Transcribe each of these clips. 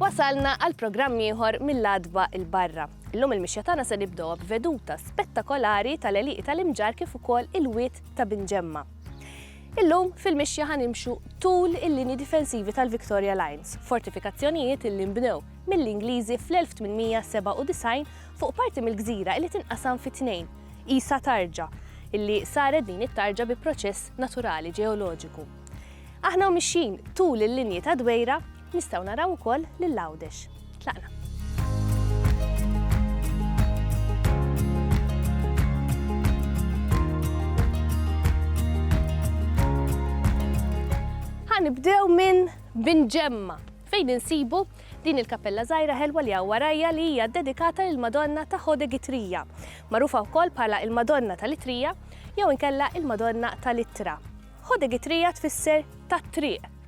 Wasalna għal programm ieħor mill-Adba il-Barra. Illum il-mixja tagħna se nibdew b'veduta spettakolari tal-għeliq tal-imġar kif ukoll il-wiet ta' Binġemma. Illum fil-mixja ħanimxu tul il-linji difensivi tal-Victoria Lines, fortifikazzjonijiet illi nbnew mill-Ingliżi fl-1897 fuq parti mill-gżira illi tinqasam fi tnejn, Isa Tarġa, illi saret din it-tarġa bi proċess naturali ġeoloġiku. Aħna mixin tul il-linji ta' Dwejra nistgħu naraw ukoll lil-Għawdex. Tlaqna. Ħanibdew minn Binġemma, fejn insibu din il-kappella żgħira ħelwa li warajja li hija dedikata lill-Madonna ta' Ħodegitrija, magħrufa wkoll bħala il-Madonna tal-Itrija jew inkella il-Madonna tal-Ittra. Ħodegitrija tfisser tat-triq.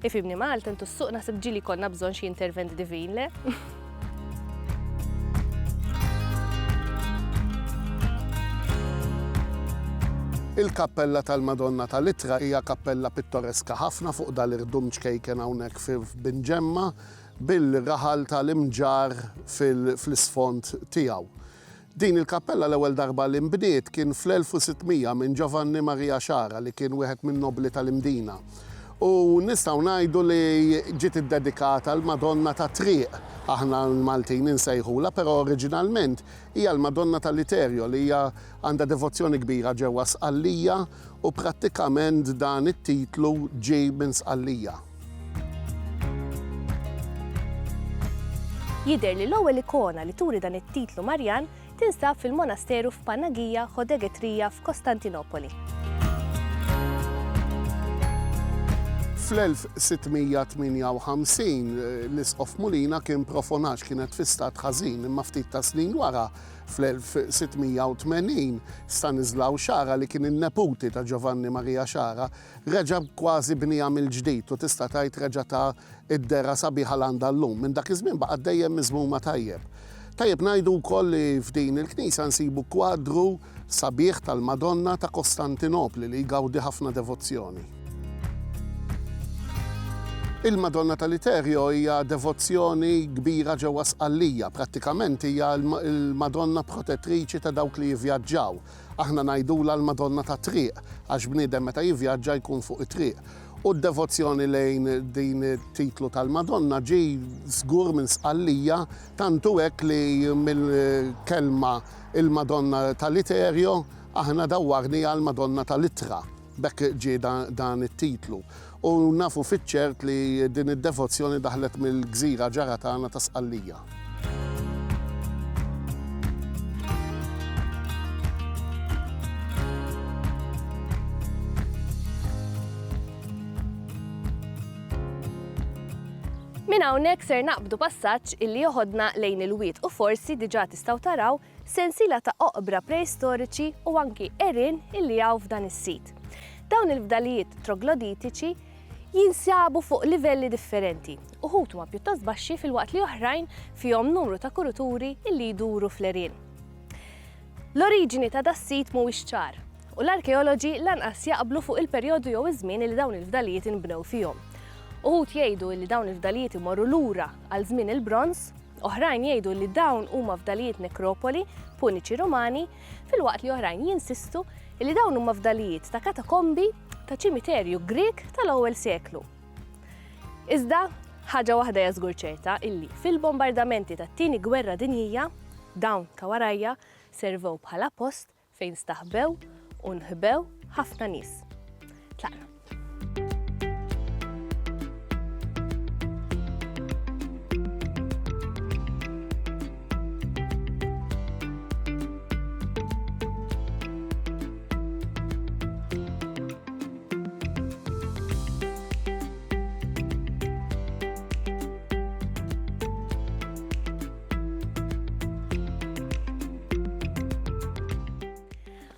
Ifhimni Malta intu s-suq naħseb ġieli konna bżonn xi intervent divin, le? Il-kappella tal-Madonna tal-Ittra hija kappella pittoreska ħafna fuq dal-irdum ċkejken hawnhekk f'Binġemma bil-raħal tal-imġar fl-isfond tiegħu. Din il-kappella l-ewwel darba li nbdiet kien fl-1600 minn Giovanni Maria Xara li kien wieħed minn nobli tal-Imdina. U nistgħu ngħidu li ġiet iddedikata l-Madonna ta' Triq. Aħna l-Maltin insejħula, però oriġinalment hija l-Madonna tal-Literio li hija għandha devozzjoni kbira ġewwa Sqallija u prattikament dan it-titlu ġej minn Sqallija. Jidher li l-ewwel ikona li turi dan it-titlu Marjan tinstab fil-monasteru f'Panagia Ħodegitrija f'Kostantinopoli. Fl-1658 l-Isqof Mulina kien profonax kienet fi stat ħażin imma ftit ta' snin wara fl-1680 Stanislaw Xara li kien in-neputi ta' Giovanni Maria Xara reġa' kważi bnija mill-ġdid u tista' tgħid reġa' ta' id-dera sabiħa l-għandha llum. Minn dak iż-żmien baqa' dejjem miżmuma tajjeb. Tajjeb ngħidu wkoll li f'din il-knisja nsibu kwadru sabiħ tal-Madonna ta' Kostantinopli li jgawdi ħafna devozzjoni. Il-Madonna tal-Literio hija devozzjoni kbira ġewwa Sqallija, prattikament hija l-Madonna protettriċi ta' dawk li jivvjaġġaw. Aħna ngħidula l-Madonna ta' Triq għax bniedem meta jivvjaġġa jkun fuq it-triq. U d-devozzjoni lejn din it-titlu tal-Madonna ġej żgur minn Sqallija tantu hekk li mill-kelma il-Madonna tal-Literio aħna dawwarni għal Madonna tal-Ittra. Bekk ġie dan it-titlu. U nafu fiċ-ċert li din id-devozzjoni daħlet mill-gżira ġara tagħna ta' Sqallija. Minn hawnhekk ser naqbdu passaġġ illi joħodna lejn il-wied u forsi diġà tistgħu taraw sensiela ta' oqbra preistoriċi u anki erien illi hawn f'dan is-sit. Dawn il-fdalijiet trogloditiċi jinsabu fuq livelli differenti. Uħud huma pjuttost baxxi fil-waqt li oħrajn fihom numru ta' kuruturi illi jduru fl-erien. L-oriġini ta' das-sit mhuwiex ċar u l-arkeoloġi lanqas jaqblu fuq il-perjodu jew iż-żmien li dawn il-fdalijiet inbnew fihom. Uħud jgħidu li dawn il-fdalijiet imorru lura għal żmien il-Bronż, oħrajn jgħidu li dawn huma fdalijiet nekropoli puniċi Rumani, fil-waqt li oħrajn jinsistu li dawn huma fdalijiet ta' katakombi ta' ċimiterju Grieg tal-ewwel seklu. Iżda ħaġa waħda hija żgur ċerta illi fil-bombardamenti tat-tieni gwerra dinjija dawn ta' warajja servew bħala post fejn staħbew u nħbew ħafna nies. Tlaqna.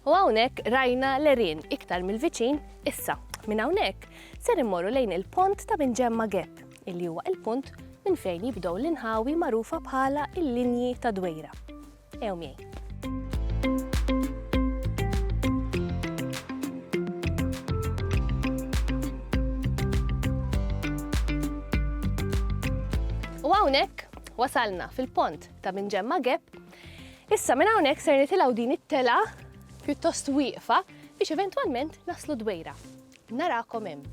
U hawnhekk rajna l-erien iktar mill-viċin issa. Minn hawnhekk ser immorru lejn il-pont ta' Binġemma Gap, illi huwa il-punt minn fejn jibdew l-inħawi magħrufa bħala il-linji ta' Dwejra. Ew miegħi. U U hawnhekk wasalna fil-pont ta' Binġemma Gap. Issa minn hawnhekk ser nitilgħu din it-telgħa pjuttost wieqfa biex eventwalment naslu Dwejra. Narakom hemm.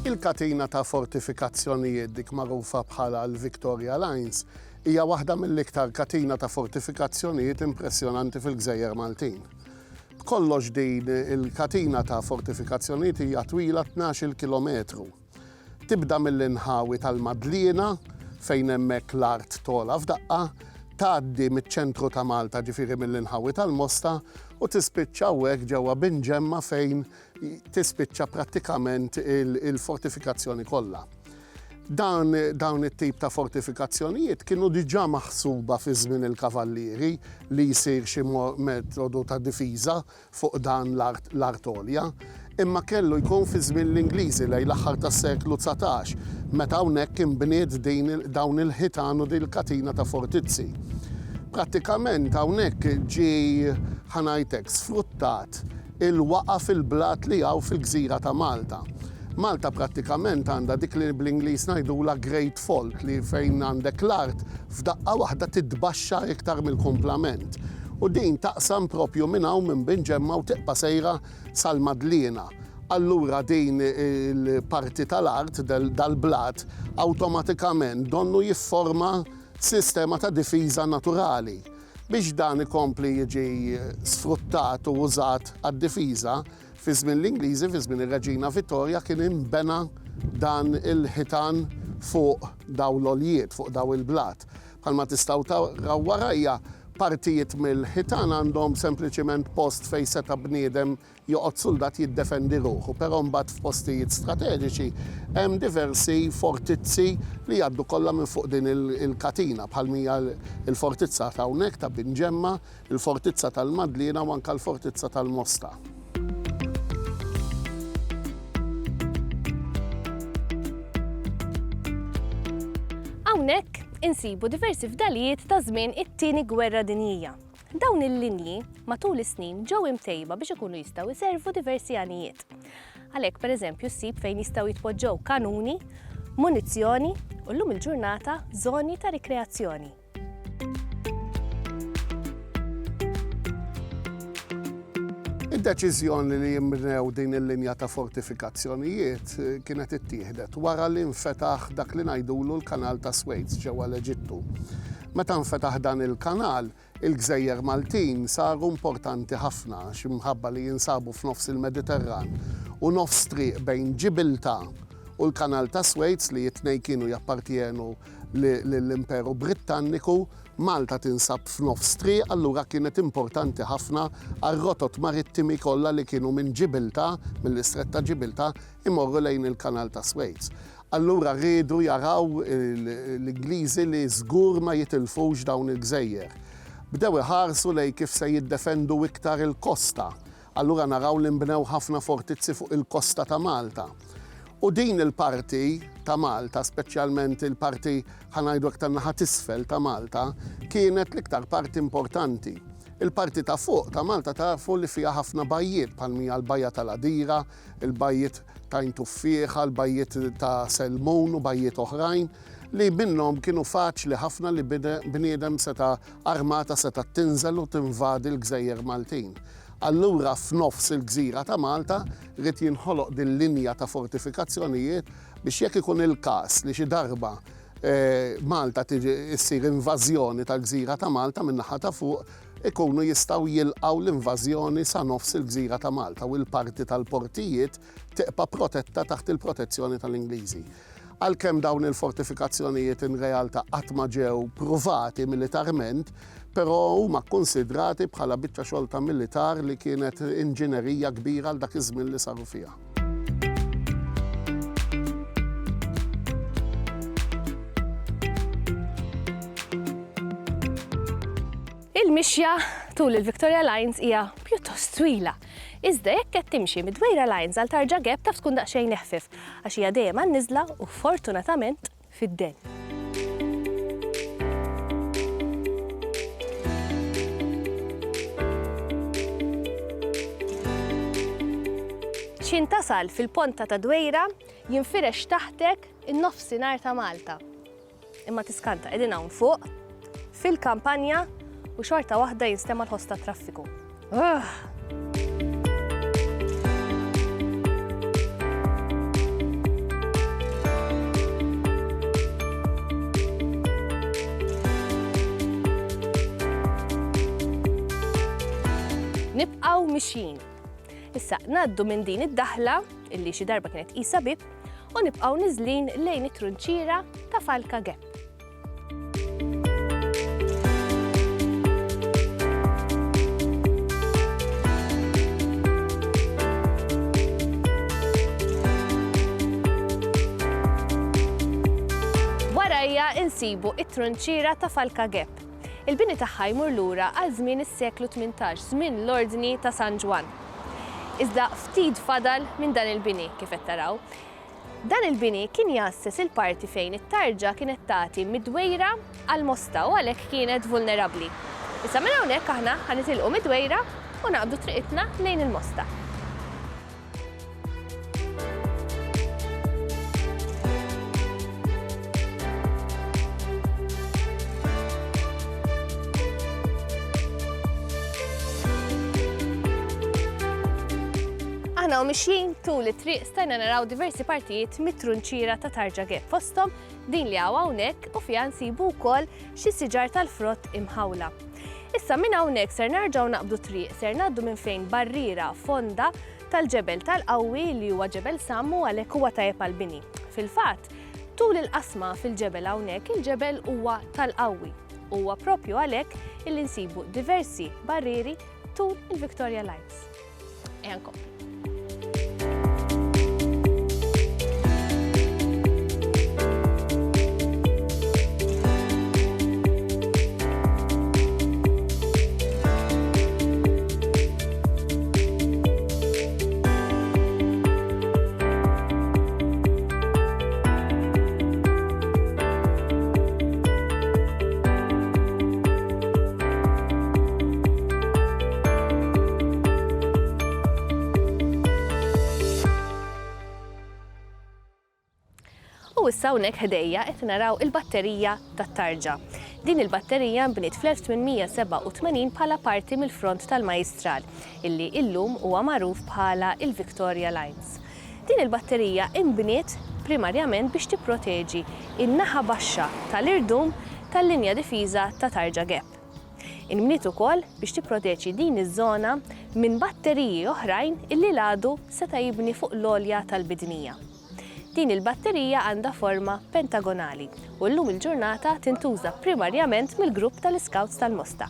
Il-katina ta' fortifikazzjonijiet dik magħrufa bħala l-Victoria Lines hija waħda mill-iktar katina ta' fortifikazzjonijiet impressjonanti fil-Gżejjer Maltin. Kollox din il-katina ta' fortifikazzjonijiet hija twila 12 kilometru. Tibda mill-inħawi tal-Madlina fejn hemmhekk l-art tola f'daqqa, tgħaddi miċ-ċentru ta' Malta ġifieri mill-inħawi tal-Mosta u tispiċċa hekk ġewwa Binġemma fejn tispiċċa prattikament il-fortifikazzjoni kollha. Dawn it-tip ta' fortifikazzjonijiet kienu diġà maħsuba fi żmien il-kavallieri li jsir xi metodu ta' difiża fuq dan l-art olja, imma kellu jkun fi żmien l-Ingliżi lejn l-aħħar tas-seklu 19 meta hawnhekk inbniet dawn il-ħitan u din il-katina ta' fortizzi. Prattikament hawnhekk ġie ħanajtek sfruttat il-waqa fil-blat li hawn fil-Gżira ta' Malta. Malta prattikament għandha dik li bl-Ingliż ngħidula Great Fault li fejn għandek l-art f'daqqa waħda titbaxxa iktar mill-kumplament. U din taqsam propju minn hawn minn Binġemma u tibqa' sejra sal-Madlina. Allura din il-parti tal-art dal-blat awtomatikament donnu jifforma sistema ta' difiża naturali. Biex dan ikompli jiġi sfruttat u użat għad-difiża, fi żmien l-Ingliżi, fi żmien ir-Reġina Vittoria kien inbena dan il-ħitan fuq daw l-oljiet, fuq daw il-blat. Bħalma tistgħu taraw warajja partijiet mill-ħitan għandhom sempliċement post fejn seta' bniedem joqgħod soldat jiddefendi ruħu, però mbagħad f'postijiet strateġiċi hemm diversi fortizzi li jgħaddu kollha minn fuq din il-katina bħal mija il-fortizza ta' hawnhekk ta' Binġemma, il-fortizza tal-Madlina u anke l-fortizza tal-Mosta. Hawnhekk insibu diversi fdalijiet ta' żmien it-tieni Gwerra Dinjija. Dawn il-linji matul is-snin ġew imtejba biex ikunu jistgħu jservu diversi għanijiet. Għalhekk pereżempju ssib fejn jistgħu jitpoġġew kanuni, munizzjoni u llum il-ġurnata żoni ta' rikreazzjoni. Id-deċiżjoni li jimbnew din il-linja ta' fortifikazzjonijiet kienet ittieħdet wara li nfetaħ dak li ngħidulu l-Kanal ta' Suez ġewwa l-Eġittu. Meta nfetaħ dan il-kanal, il-Gżejjer Maltin saru importanti ħafna x'imħabba li jinsabu f'nofs il-Mediterran u nofs triq bejn Ġibilta u l-Kanal ta' Suez li jitnej kienu jappartjenu l-Imperu Britanniku. Malta tinsab f'nofs triq, allura kienet importanti ħafna għar-rotot marittimi kollha li kienu minn Ġibilta, mill-Istrett ta' Ġibilta, imorru lejn il-Kanal ta' Suez. Allura rridu jaraw l-Ingliżi li żgur ma jitilfux dawn il-gżejjer. Bdew iħarsu lejn kif se jiddefendu iktar il-kosta. Allura naraw li nbnew ħafna fortizzi fuq il-kosta ta' Malta. U din il-parti ta' Malta, speċjalment il-parti ħanajdu aktar naħa t'isfel ta' Malta, kienet l-iktar parti importanti. Il-parti ta' fuq ta' Malta tafu li fiha ħafna bajjiet, bħalmija l-bajja tal-Adira, il-bajjiet ta' Intuffieħa, l-bajjiet ta' Selmun u bajjiet oħrajn, li minnhom kienu faċli ħafna li bniedem seta' armata seta' tinżel u tinvadi l-Gżejjer Maltin. Allura f'nofs il-Gżira ta' Malta rrid jinħoloq din linja ta' fortifikazzjonijiet biex jekk ikun il-każ li xi darba Malta tiġi ssir invażjoni tal-Gżira ta' Malta min-naħa ta' fuq ikunu jistgħu jilqgħu l-invażjoni sa nofs il-Gżira ta' Malta u l-parti tal-portijiet tibqa' protetta taħt il-protezzjoni tal-Ingliżi. Għalkemm dawn il-fortifikazzjonijiet in realtà qatt ma ġew pruvati militarment, però huma kkunsidrati bħala biċċa xogħol ta' militar li kienet inġinerija kbira għal dak iż-żmien li saru fiha. Il-mixja tul il-Victoria Lines hija pjuttost twila. Iżda jekk qed timxi mid-Dwejra Lines għal Tarġa Gap taf tkun daqsxejn eħfif għax hija dejjem għan-niżla u fortunatament fid-den. biex jintasal fil-ponta ta' Dwejra jinfirex taħtek in-nofsinhar ta' Malta. Imma tiskanta qegħdin hawn fuq fil-kampanja u xorta waħda jinstema' l-ħoss tat traffiku. Nibqgħu mixjin. Issa ngħaddu minn din id-daħla illi xi darba kienet qisha bib u nibqgħu niżlin lejn it-trunċira ta' Falka Gap. Warajja insibu it-trunċira ta' Falka Gap. Il-bini tagħha jmur lura għal żmien is-seklu 18, żmien l-Ordni ta' San Ġwan. Iżda ftit fadal minn dan il-bini kif qed taraw. Dan il-bini kien jassess il-parti fejn it-tarġa kienet tagħti mid-Dwejra għal Mosta u għalhekk kienet vulnerabbli. Issa minn hawnhekk aħna ħanitilqu mid-Dwejra u naqbdu triqitna lejn il-Mosta. Aħna u mixjin tul it-triq stajna naraw diversi partijiet mit-trunċira ta' Tarġa Gap fosthom din li hawnhekk u fiha nsibu wkoll xi siġar tal-frott imħawla. Issa minn hawnhekk ser nerġgħu naqbdu triq ser ngħaddu minn fejn barriera fonda tal-ġebel tal-Qawwi li huwa ġebel Sammu għalhekk huwa tajjeb għall-bini. Fil-fatt, tul il-qasma fil-ġebel hawnhekk il-ġebel huwa tal-Qawwi. Huwa proprju għalhekk illi nsibu diversi barrieri tul il-Victoria Lines. Ejja nkomplu. U issa hawnhekk ħdejja qed naraw il-batterija tat-Tarġa. Din il-batterija nbniet fl-1887 bħala parti mill-front tal-Majistral, illi illum huwa magħruf bħala il-Victoria Lines. Din il-batterija nbniet primarjament biex tipproteġi in-naħa baxxa tal-irdum tal-linja difiża ta' Tarġa Gap. Inbniet ukoll biex tipproteġi din iż-żona minn batteriji oħrajn illi l-għadu seta' jibni fuq l-għolja tal-bidnija. Din il-batterija għandha forma pentagonali u llum il-ġurnata tintuża primarjament mill-grupp tal-Scouts tal-Mosta.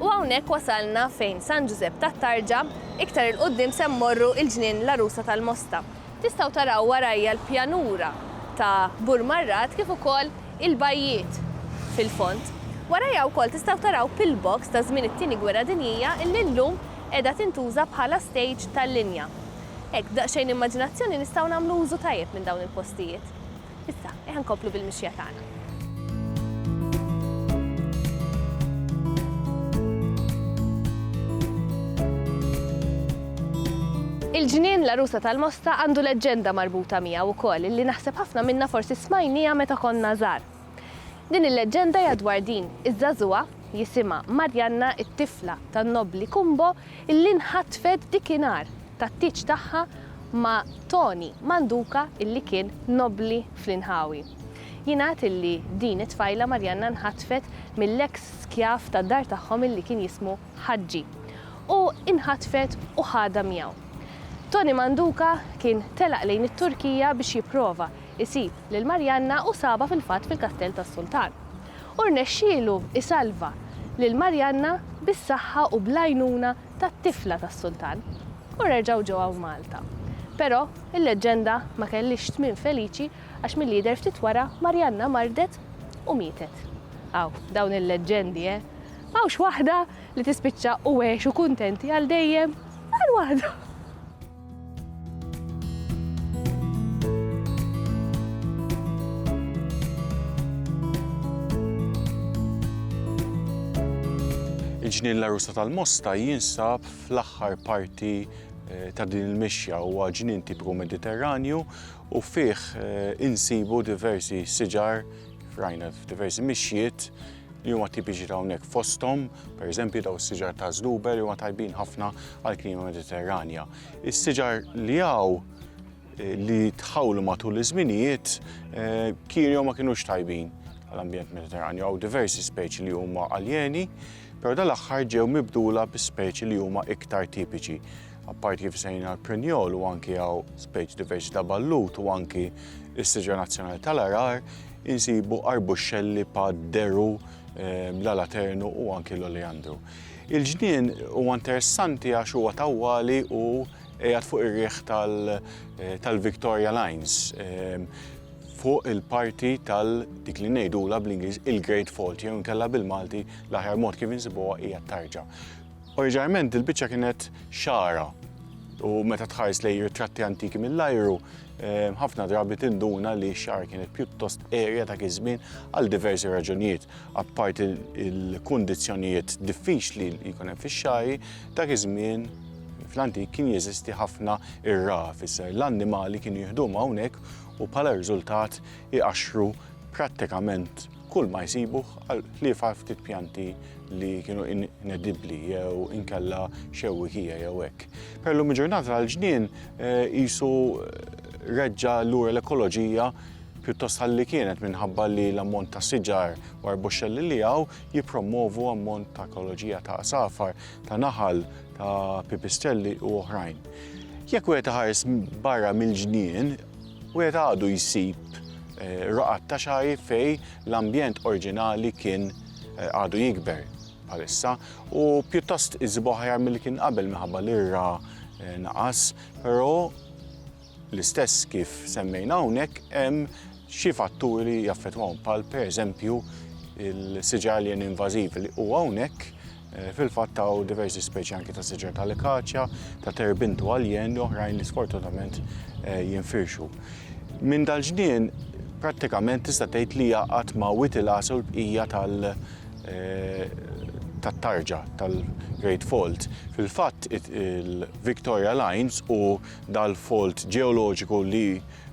U hawnhekk wasalna fejn San Giuseppe tat-Tarġa, iktar il-qudiem se mmorru il-ġnien l-Arusa tal-Mosta. Tistgħu taraw warajja l-pjanura ta' Burmarrat kif ukoll il-bajjiet fil-font. Warajja wkoll tistgħu taraw pillbox ta' żmien it-tieni Gwerra Dinjija illi llum qiegħda tintuża bħala stage tal-linja. Hekk daqsxejn immaġinazzjoni nistgħu nagħmlu użu tajjeb minn dawn il-postijiet. Issa, ejja nkomplu bil-mixja tagħna. Il-ġnien l-Arusa tal-Mosta għandu leġġenda marbuta miegħu wkoll illi naħseb ħafna minnha forsi smajnija meta konna żgħar. Din il-leġġenda hija dwar din iż-żagħżugħa jisimha Marjanna it-tifla tan-Nobli Kumbo illi nħatfet dikinhar tat-tieġ tagħha ma' Toni Manduka illi kien nobli fl-Inħawi. Jingħad illi din it-tfajla Marjanna nħatfet mill-eks skjaf tad-dar tagħhom illi kien jismu Ħaġġi u inħatfet u ħada miegħu. Toni Manduka kien telaq lejn it-Turkija biex jipprova isib lil Marjanna u saba fil-fatt fil-Kastell tas-Sultan. U rnexxielu isalva lil Marjanna bis-saħħa u bl-għajnuna tat-tifla tas-Sultan u reġgħu ġewwa Malta. Però il-leġġenda ma kellix tmiem feliċi għax mill-lider ftit wara Marjanna mardet u mietet. Aw, dawn il-leġġendi, Mawx waħda li tispiċċa u għex u kuntenti għal dejjem għal waħda. Il-ġnien l-Arusa tal-Mosta jinsab fl-aħħar parti ta' din il-mixja huwa ġnien tipu Mediterranju u fih insibu diversi siġar rajna f'diversi mixjiet li huma tipiċi ta' hawnhekk fosthom, pereżempju daw is-siġar ta' żluber li huma tajbin ħafna għall-klima Mediterranja. Is-siġar li hawn li tħawlu matul iż-żminijiet kienu ma kinux tajbin għall-ambjent Mediterranju. Hawn diversi speċi li huma aljeni, però dal-aħħar ġew mibdula bi speċi li huma iktar tipiċi. Apparti kif sejna l-Prinjol u anki hawn speċi diversi ta' ballut u anki is-siġar nazzjonali tal-arar, insibu arbuxxelli pa' deru, l-alaternu u anki l-oleandru. Il-ġnien huwa interessanti għax huwa tawwali u qiegħed fuq ir-riħ tal-Victoria Lines fuq il-parti dik li ngħidula bl-Ingliż il-Great Fault jew inkella bil-Malti l-aħjar mod kif insibuha hija tarġa. Oriġinarment il-biċċa kienet xara u meta tħares lejn ritratti antiki mill-ajru ħafna drabi tinduna li x-xar kienet pjuttost erja ta' żmien għal diversi raġunijiet. Apparti il-kundizzjonijiet diffiċli li jkun hemm fix-xari, dak iż-żmien fl-antik kien jeżisti ħafna ir-raf, l-annimali kienu jieħduhom hawnhekk u bħala riżultat iqaxxru prattikament kull ma jsibu ħliefa ftit pjanti li kienu inedibbli jew inkella xewwikija jew hekk. Per llum il-ġurnata tal-ġnien qisu reġġa lura l-ekoloġija pjuttost ħalli kienet minħabba li l-ammont ta' siġar u arbuxxelli li hawn jippromovu ammont ta' ekoloġija ta' safar, ta' naħal, ta' pipistrelli u oħrajn. Jekk wieħed iħares barra mill-ġnien, wieħed għadu jsib roqat ta' xari fej l-ambjent oriġinali kien għadu jikber bħalissa u pjuttost iżbu aħjar milli kien qabel minħabba l-irra naqas, però l-istess kif semmejna hawnhekk hemm xi fatturi jaffettwahom bħal pereżempju il-siġar alien invażivi li huwa hawnhekk fil-fatt hawn diversi speċi anke ta' siġar tal-ikaċja, ta' terbintu aljen u oħrajn li sfortunatament jinfirxu. Minn dal-ġnien prattikament tista' tgħid li jaqgħad ma' Whittle u l-bqija tat-tarġa tal-Great Fault. Fil-fatt il-Victoria Lines u dal-fault ġeoloġiku li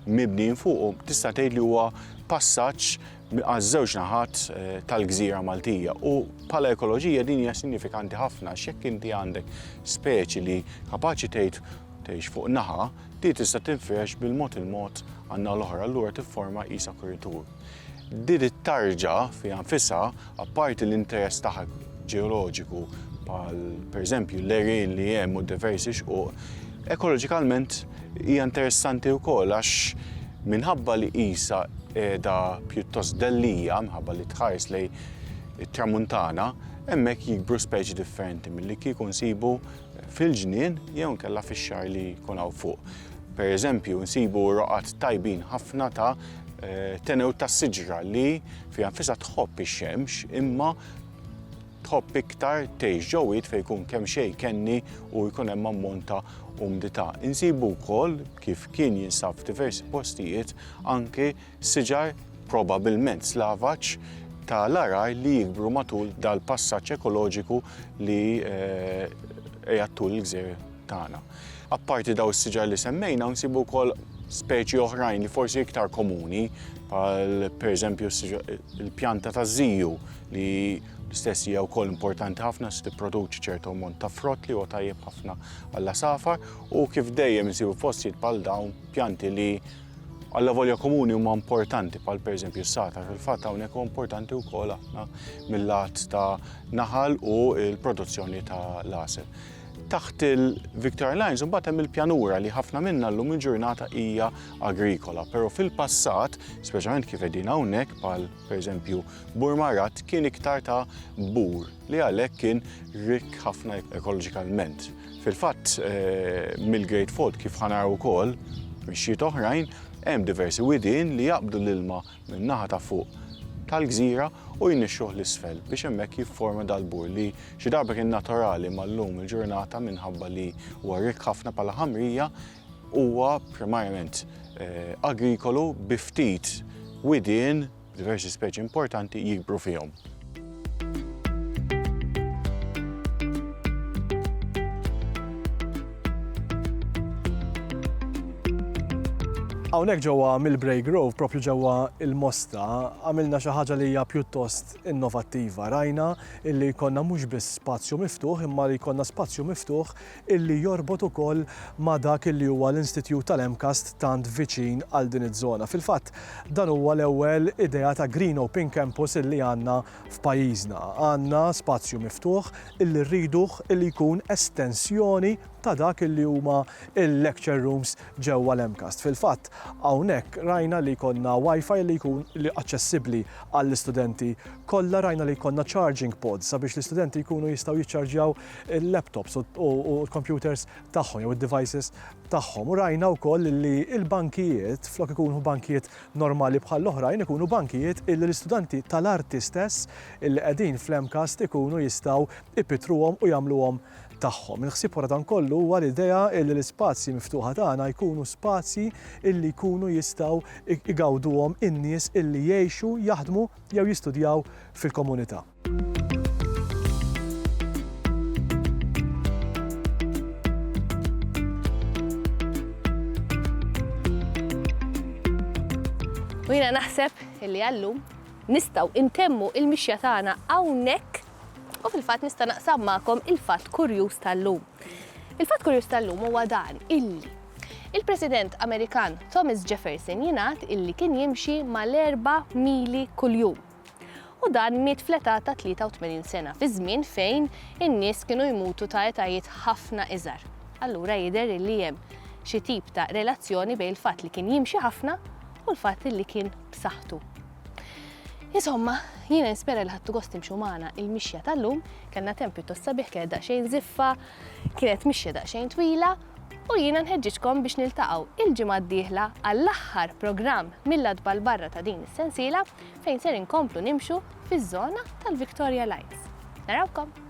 mibni fuqhom tista' tgħid li huwa passaġġ għaż-żewġ naħat tal-Gżira Maltija u bħala ekoloġija din hija sinifikanti ħafna x'jekk inti għandek speċi li kapaċi tgħix fuq naħa, di tista' tinfresh bil-mod għandna l-oħra allura tifforma qisha kuritur. Din it-tarġa fiha nfisha apparti l-interess tagħha ġeoloġiku bħal pereżempju l-għerien li hemm u diversi xquq, ekoloġikalment hija interessanti wkoll għax minħabba li qisha qiegħda pjuttost dellija minħabba li tħares lejn it-tramuntana, hemmhekk jikbru speċi differenti milli kieku nsibu fil-ġnien jew inkella fix-xahar li jkun hawn fuq. Pereżempju nsibu roqat tajbin ħafna ta' tenew tas-siġra li fiha nfisha tħobb ix-xemx imma tħobb iktar tgħix ġewwiet fejn jkun kemm xejn kenni u jkun hemm ammont ta' umidità. Insibu wkoll kif kien jinsab f'diversi postijiet anke siġar probabbilment slavaġġ tal-arar li jikbru matul dal-passaġġ ekoloġiku li qiegħed tul il-gżejjer tagħna. Apparti daw is-siġar li semmejna nsibu wkoll speċi oħrajn li forsi iktar komuni, bħal pereżempju il-pjanta taż-żiju li l-istess hija wkoll importanti ħafna se tipproduċi ċertu ammont ta' frott li huwa tajjeb ħafna għall-safar u kif dejjem insibu fostijiet bħal dawn pjanti li alla volja komuni huma importanti bħal pereżempju s-satar. Fil-fatt hawnhekk huwa importanti wkoll ħafna mill-lat ta' naħal u l-produzzjoni ta' lasel. Taħt il-Victoria Lines imbagħad hemm il-pjanura li ħafna minnha llum il-ġurnata hija agrikola, però fil-passat, speċjalment kif qegħdin hawnhekk bħal pereżempju Burmarat kien iktar ta' bur li għalhekk kien rik ħafna ekoloġikalment. Fil-fatt mill-Great Fault kif ħanaraw ukoll mixjiet oħrajn hemm diversi widien li jaqbdu l-ilma min-naħa ta' fuq tal-gżira u jnixxuh l-isfel biex hemmhekk jifforma dal-bur li xi darba kien naturali ma llum il-ġurnata minħabba li huwa rik ħafna bħala ħamrija huwa primarjament agrikolu bi ftit widien diversi speċi importanti jikbru fihom. Hawnhekk ġewwa Millbrae Grove, propju ġewwa il-Mosta, għamilna xi ħaġa li hija pjuttost innovattiva. Rajna illi jkollna mhux biss spazju miftuħ, imma li jkollna spazju miftuħ illi jorbot ukoll ma' dak illi huwa l-Institut tal-MCAST tant viċin għal din iż-żona. Fil-fatt, dan huwa l-ewwel idea ta' Green Open Campus illi għandna f'pajjiżna. Għandna spazju miftuħ illi rriduh illi jkun estensjoni ta' dak illi huma il-lecture rooms ġewwa l-MCAST. Fil-fatt, hawnhekk rajna li jkollna Wi-Fi li jkun aċċessibbli għall-istudenti kollha, rajna li jkollna charging pods sabiex l-istudenti jkunu jistgħu jiċċarġjaw il-laptops u l-computers tagħhom jew id-devices tagħhom. U rajna wkoll li l-bankijiet flok ikunu bankijiet normali bħal oħrajn ikunu bankijiet illi l-istudenti tal-arti stess illi qegħdin fl-MCAST ikunu jistgħu ipitruhom u jagħmluhom tagħhom. Il-ħsieb wara dan kollu huwa l-idea li l-ispazji miftuħa tagħna jkunu spazji illi jkunu jistgħu igawduhom in-nies illi jgħixu, jaħdmu jew jistudjaw fil-komunità. U jiena naħseb illi għallum nistgħu intemmu il-mixja tagħna hawnhekk. U fil-fatt nista' naqsam magħkom il-fatt kurjuż tal-lum. Il-fatt kurjuż tal-lum huwa dan illi il-President Amerikan Thomas Jefferson jingħad illi kien jimxi mal-4 mili kuljum. U dan miet fl-età ta' 83 sena, fi żmien fejn in-nies kienu jmutu ta' etajiet ħafna iżgħar. Allura jidher illi hemm xi tip ta' relazzjoni bejn il-fatt li kien jimxi ħafna u l-fatt li kien b'saħħtu. Insomma, jiena nispera li ħadtu gost timxu magħna il-mixja tal-lum, kellna temp pjuttost sabiħ kienet daqsxejn ziffa, kienet mixja daqsxejn twila, u jiena nħeġġiġkom biex niltaqgħu il-ġimgħa d-dieħla għall-aħħar programm mill-adba l-barra ta' din is-sensiela fejn ser inkomplu nimxu fiż-żona tal-Victoria Lights. Narawkom!